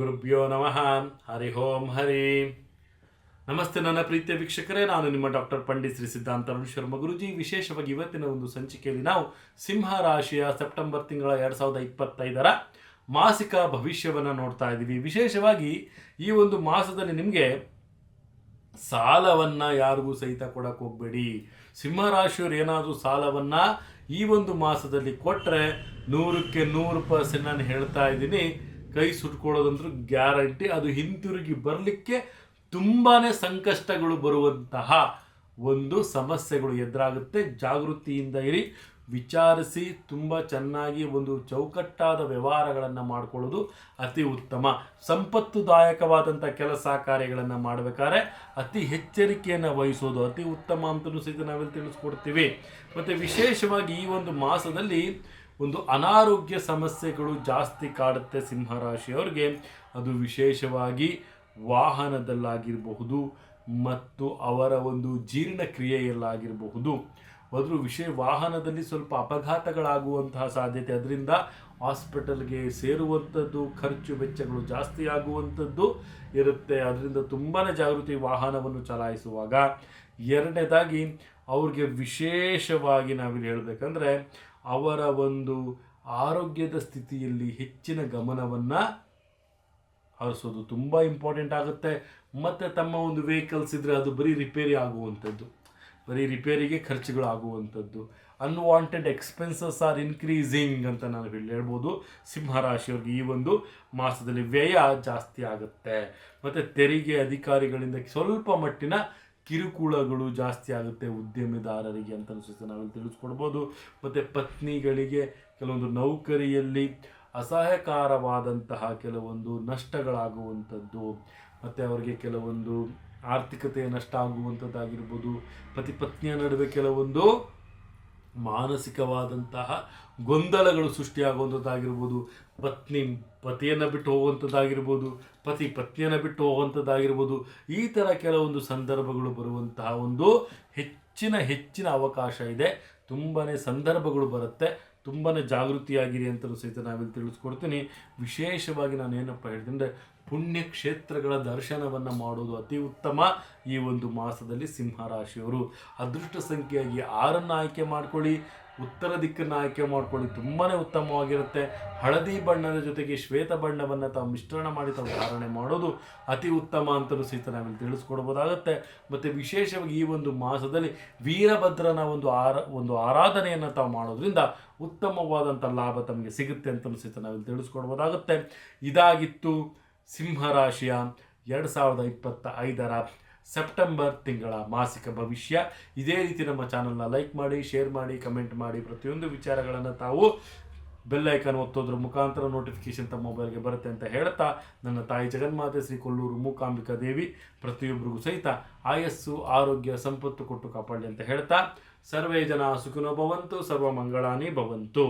ಗುರುಭ್ಯೋ ನಮಃ. ಹರಿ ಓಂ ಹರಿ. ನಮಸ್ತೆ ನನ್ನ ಪ್ರೀತಿಯ ವೀಕ್ಷಕರೇ, ನಾನು ನಿಮ್ಮ ಡಾಕ್ಟರ್ ಪಂಡಿತ್ ಶ್ರೀ ಸಿದ್ಧಾಂತ ಅರುಣ್ ಶರ್ಮ ಗುರುಜಿ. ವಿಶೇಷವಾಗಿ ಇವತ್ತಿನ ಒಂದು ಸಂಚಿಕೆಯಲ್ಲಿ ನಾವು ಸಿಂಹ ರಾಶಿಯ ಸೆಪ್ಟೆಂಬರ್ ತಿಂಗಳ 2025 ಮಾಸಿಕ ಭವಿಷ್ಯವನ್ನು ನೋಡ್ತಾ ಇದ್ದೀವಿ. ವಿಶೇಷವಾಗಿ ಈ ಒಂದು ಮಾಸದಲ್ಲಿ ನಿಮಗೆ ಸಾಲವನ್ನು ಯಾರಿಗೂ ಸಹಿತ ಕೊಡಕ್ಕೆ ಹೋಗಬೇಡಿ. ಸಿಂಹರಾಶಿಯವರು ಏನಾದರೂ ಸಾಲವನ್ನು ಈ ಒಂದು ಮಾಸದಲ್ಲಿ ಕೊಟ್ಟರೆ 100ಕ್ಕೆ 100% ನಾನು ಹೇಳ್ತಾ ಇದ್ದೀನಿ, ಕೈ ಸುಟ್ಕೊಳ್ಳೋದಂದ್ರೂ ಗ್ಯಾರಂಟಿ. ಅದು ಹಿಂತಿರುಗಿ ಬರಲಿಕ್ಕೆ ತುಂಬಾ ಸಂಕಷ್ಟಗಳು ಬರುವಂತಹ ಒಂದು ಸಮಸ್ಯೆಗಳು ಎದುರಾಗುತ್ತೆ. ಜಾಗೃತಿಯಿಂದ ಇರಿ, ವಿಚಾರಿಸಿ ತುಂಬ ಚೆನ್ನಾಗಿ ಒಂದು ಚೌಕಟ್ಟಾದ ವ್ಯವಹಾರಗಳನ್ನು ಮಾಡಿಕೊಳ್ಳೋದು ಅತಿ ಉತ್ತಮ. ಸಂಪತ್ತುದಾಯಕವಾದಂಥ ಕೆಲಸ ಕಾರ್ಯಗಳನ್ನು ಮಾಡಬೇಕಾದ್ರೆ ಅತಿ ಎಚ್ಚರಿಕೆಯನ್ನು ವಹಿಸೋದು ಅತಿ ಉತ್ತಮ ಅಂತಲೂ ಸಹಿತ ನಾವೆಲ್ಲ ತಿಳಿಸ್ಕೊಡ್ತೀವಿ. ಮತ್ತು ವಿಶೇಷವಾಗಿ ಈ ಒಂದು ಮಾಸದಲ್ಲಿ ಒಂದು ಅನಾರೋಗ್ಯ ಸಮಸ್ಯೆಗಳು ಜಾಸ್ತಿ ಕಾಡುತ್ತೆ ಸಿಂಹರಾಶಿಯವರಿಗೆ. ಅದು ವಿಶೇಷವಾಗಿ ವಾಹನದಲ್ಲಾಗಿರಬಹುದು ಮತ್ತು ಅವರ ಒಂದು ಜೀರ್ಣಕ್ರಿಯೆಯಲ್ಲಾಗಿರಬಹುದು. ಅದ್ರ ವಾಹನದಲ್ಲಿ ಸ್ವಲ್ಪ ಅಪಘಾತಗಳಾಗುವಂತಹ ಸಾಧ್ಯತೆ, ಅದರಿಂದ ಹಾಸ್ಪಿಟಲ್ಗೆ ಸೇರುವಂಥದ್ದು, ಖರ್ಚು ವೆಚ್ಚಗಳು ಜಾಸ್ತಿ ಆಗುವಂಥದ್ದು ಇರುತ್ತೆ. ಅದರಿಂದ ತುಂಬಾ ಜಾಗೃತಿ ವಾಹನವನ್ನು ಚಲಾಯಿಸುವಾಗ. ಎರಡನೇದಾಗಿ ಅವ್ರಿಗೆ ವಿಶೇಷವಾಗಿ ನಾವಿಲ್ಲಿ ಹೇಳಬೇಕಂದ್ರೆ ಅವರ ಒಂದು ಆರೋಗ್ಯದ ಸ್ಥಿತಿಯಲ್ಲಿ ಹೆಚ್ಚಿನ ಗಮನವನ್ನು ಹರಿಸೋದು ತುಂಬ ಇಂಪಾರ್ಟೆಂಟ್ ಆಗುತ್ತೆ. ಮತ್ತು ತಮ್ಮ ಒಂದು ವೆಹಿಕಲ್ಸ್ ಇದ್ದರೆ ಅದು ಬರೀ ರಿಪೇರಿ ಆಗುವಂಥದ್ದು, ಬರೀ ರಿಪೇರಿಗೆ ಖರ್ಚುಗಳು ಆಗುವಂಥದ್ದು. ಅನ್ವಾಂಟೆಡ್ ಎಕ್ಸ್ಪೆನ್ಸಸ್ ಆರ್ ಇನ್ಕ್ರೀಸಿಂಗ್ ಅಂತ ನಾವು ಹೇಳ್ಬೋದು. ಸಿಂಹರಾಶಿಯವ್ರಿಗೆ ಈ ಒಂದು ಮಾಸದಲ್ಲಿ ವ್ಯಯ ಜಾಸ್ತಿ ಆಗುತ್ತೆ. ಮತ್ತು ತೆರಿಗೆ ಅಧಿಕಾರಿಗಳಿಂದ ಸ್ವಲ್ಪ ಮಟ್ಟಿನ ಕಿರುಕುಳಗಳು ಜಾಸ್ತಿ ಆಗುತ್ತೆ ಉದ್ಯಮಿದಾರರಿಗೆ ಅಂತ ಅನಿಸುತ್ತೆ, ನಾವಿಲ್ಲಿ ತಿಳಿಸ್ಕೊಡ್ಬೋದು. ಮತ್ತು ಪತ್ನಿಗಳಿಗೆ ಕೆಲವೊಂದು ನೌಕರಿಯಲ್ಲಿ ಅಸಹಕಾರವಾದಂತಹ ಕೆಲವೊಂದು ನಷ್ಟಗಳಾಗುವಂಥದ್ದು, ಮತ್ತು ಅವರಿಗೆ ಕೆಲವೊಂದು ಆರ್ಥಿಕತೆಯ ನಷ್ಟ ಆಗುವಂಥದ್ದಾಗಿರ್ಬೋದು. ಪತಿ ಪತ್ನಿಯ ನಡುವೆ ಕೆಲವೊಂದು ಮಾನಸಿಕವಾದಂತಹ ಗೊಂದಲಗಳು ಸೃಷ್ಟಿಯಾಗುವಂಥದ್ದಾಗಿರ್ಬೋದು. ಪತ್ನಿ ಪತಿಯನ್ನು ಬಿಟ್ಟು ಹೋಗುವಂಥದ್ದಾಗಿರ್ಬೋದು, ಪತಿ ಪತ್ನಿಯನ್ನು ಬಿಟ್ಟು ಹೋಗುವಂಥದ್ದಾಗಿರ್ಬೋದು. ಈ ಥರ ಕೆಲವೊಂದು ಸಂದರ್ಭಗಳು ಬರುವಂತಹ ಒಂದು ಹೆಚ್ಚಿನ ಅವಕಾಶ ಇದೆ. ತುಂಬಾ ಸಂದರ್ಭಗಳು ಬರುತ್ತೆ. ತುಂಬಾ ಜಾಗೃತಿಯಾಗಿರಿ ಅಂತಲೂ ಸಹಿತ ನಾವಿಲ್ಲಿ ತಿಳಿಸ್ಕೊಡ್ತೀನಿ. ವಿಶೇಷವಾಗಿ ನಾನು ಏನಪ್ಪ ಹೇಳ್ತೀನಿ ಅಂದರೆ, ಪುಣ್ಯಕ್ಷೇತ್ರಗಳ ದರ್ಶನವನ್ನು ಮಾಡೋದು ಅತಿ ಉತ್ತಮ ಈ ಒಂದು ಮಾಸದಲ್ಲಿ. ಸಿಂಹರಾಶಿಯವರು ಅದೃಷ್ಟ ಸಂಖ್ಯೆಯಾಗಿ 6 ಆಯ್ಕೆ ಮಾಡ್ಕೊಳ್ಳಿ, ಉತ್ತರ ದಿಕ್ಕನ್ನು ಆಯ್ಕೆ ಮಾಡ್ಕೊಳ್ಳಿ, ತುಂಬಾ ಉತ್ತಮವಾಗಿರುತ್ತೆ. ಹಳದಿ ಬಣ್ಣದ ಜೊತೆಗೆ ಶ್ವೇತ ಬಣ್ಣವನ್ನು ತಾವು ಮಿಶ್ರಣ ಮಾಡಿ ತಾವು ಧಾರಣೆ ಮಾಡೋದು ಅತಿ ಉತ್ತಮ ಅಂತಲೂ ಸಹಿತ ನಾವಿಲ್ಲಿ ತಿಳಿಸ್ಕೊಡ್ಬೋದಾಗುತ್ತೆ. ಮತ್ತು ವಿಶೇಷವಾಗಿ ಈ ಒಂದು ಮಾಸದಲ್ಲಿ ವೀರಭದ್ರನ ಒಂದು ಆರಾಧನೆಯನ್ನು ತಾವು ಮಾಡೋದ್ರಿಂದ ಉತ್ತಮವಾದಂಥ ಲಾಭ ತಮಗೆ ಸಿಗುತ್ತೆ ಅಂತಲೂ ಸಹಿತ ನಾವಿಲ್ಲಿ ತಿಳಿಸ್ಕೊಡ್ಬೋದಾಗುತ್ತೆ. ಇದಾಗಿತ್ತು ಸಿಂಹರಾಶಿಯ 2025 ಸೆಪ್ಟೆಂಬರ್ ತಿಂಗಳ ಮಾಸಿಕ ಭವಿಷ್ಯ. ಇದೇ ರೀತಿ ನಮ್ಮ ಚಾನಲ್ನ ಲೈಕ್ ಮಾಡಿ, ಶೇರ್ ಮಾಡಿ, ಕಮೆಂಟ್ ಮಾಡಿ. ಪ್ರತಿಯೊಂದು ವಿಚಾರಗಳನ್ನು ತಾವು ಬೆಲ್ ಐಕಾನ್ ಒತ್ತೋದ್ರ ಮುಖಾಂತರ ನೋಟಿಫಿಕೇಶನ್ ತಮ್ಮ ಮೊಬೈಲ್ಗೆ ಬರುತ್ತೆ ಅಂತ ಹೇಳ್ತಾ, ನನ್ನ ತಾಯಿ ಜಗನ್ಮಾತೆ ಶ್ರೀ ಕೊಲ್ಲೂರು ಮೂಕಾಂಬಿಕಾ ದೇವಿ ಪ್ರತಿಯೊಬ್ಬರಿಗೂ ಸಹಿತ ಆಯಸ್ಸು, ಆರೋಗ್ಯ, ಸಂಪತ್ತು ಕೊಟ್ಟು ಕಾಪಾಡಲಿ ಅಂತ ಹೇಳ್ತಾ, ಸರ್ವೇ ಜನ ಸುಖಿನೋ ಭವಂತು, ಸರ್ವ ಮಂಗಳಾನಿ ಭವಂತು.